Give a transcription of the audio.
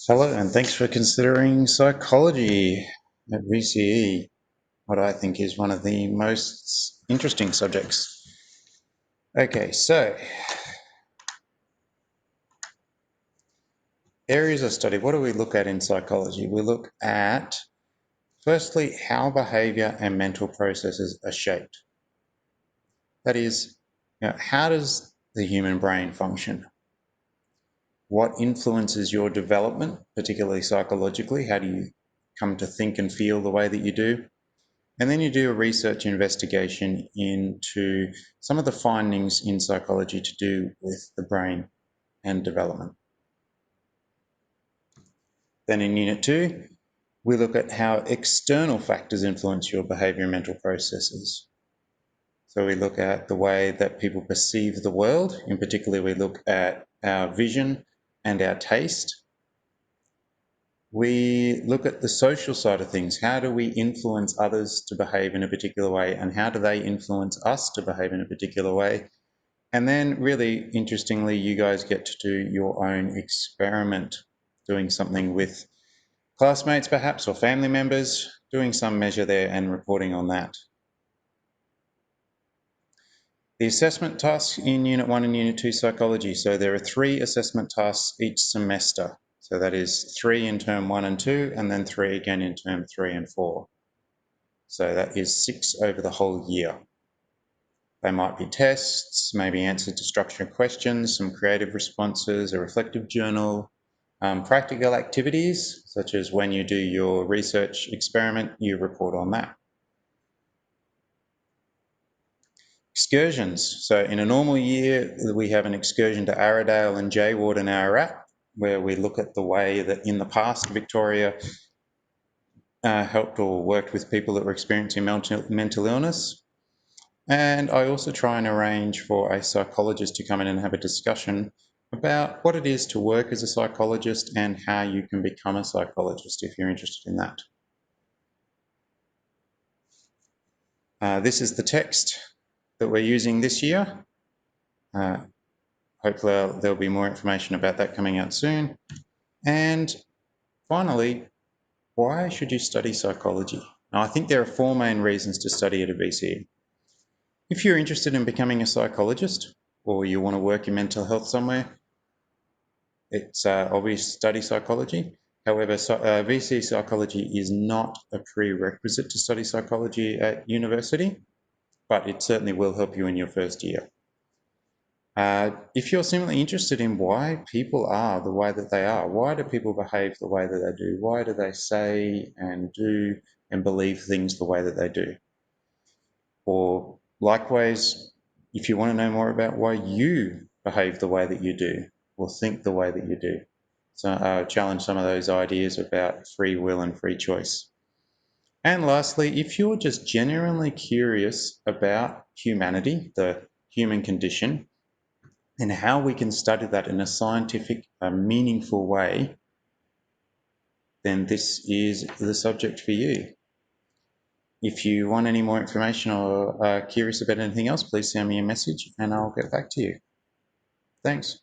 Hello, and thanks for considering psychology at VCE, what I think is one of the most interesting subjects. Okay, so areas of study. What do we look at in psychology? We look at, firstly, how behavior and mental processes are shaped. That is, how does the human brain function? What influences your development, particularly psychologically? How do you come to think and feel the way that you do? And then you do a research investigation into some of the findings in psychology to do with the brain and development. Then in Unit 2, we look at how external factors influence your behaviour and mental processes. So we look at the way that people perceive the world. In particular, we look at our vision and our taste. We look at the social side of things. How do we influence others to behave in a particular way, and how do they influence us to behave in a particular way? And then really interestingly, you guys get to do your own experiment, doing something with classmates perhaps or family members, doing some measure there and reporting on that. The assessment tasks in Unit 1 and Unit 2 psychology. So there are 3 assessment tasks each semester. So that is 3 in term 1 and 2, and then 3 again in term 3 and 4. So that is 6 over the whole year. They might be tests, maybe answers to structured questions, some creative responses, a reflective journal, practical activities, such as when you do your research experiment, you report on that. Excursions. So in a normal year, we have an excursion to Arradale and Jayward and Ararat, where we look at the way that in the past Victoria helped or worked with people that were experiencing mental illness. And I also try and arrange for a psychologist to come in and have a discussion about what it is to work as a psychologist and how you can become a psychologist if you're interested in that. This is the text that we're using this year. Hopefully there'll be more information about that coming out soon. And finally, why should you study psychology? Now, I think there are 4 main reasons to study at a VCE. If you're interested in becoming a psychologist or you want to work in mental health somewhere, it's obvious to study psychology. However, VC psychology is not a prerequisite to study psychology at university, but it certainly will help you in your first year. If you're simply interested in why people are the way that they are, why do people behave the way that they do? Why do they say and do and believe things the way that they do? Or likewise, if you want to know more about why you behave the way that you do or think the way that you do. So challenge some of those ideas about free will and free choice. And lastly, if you're just genuinely curious about humanity, the human condition, and how we can study that in a scientific, meaningful way, then this is the subject for you. If you want any more information or are curious about anything else, please send me a message and I'll get back to you. Thanks.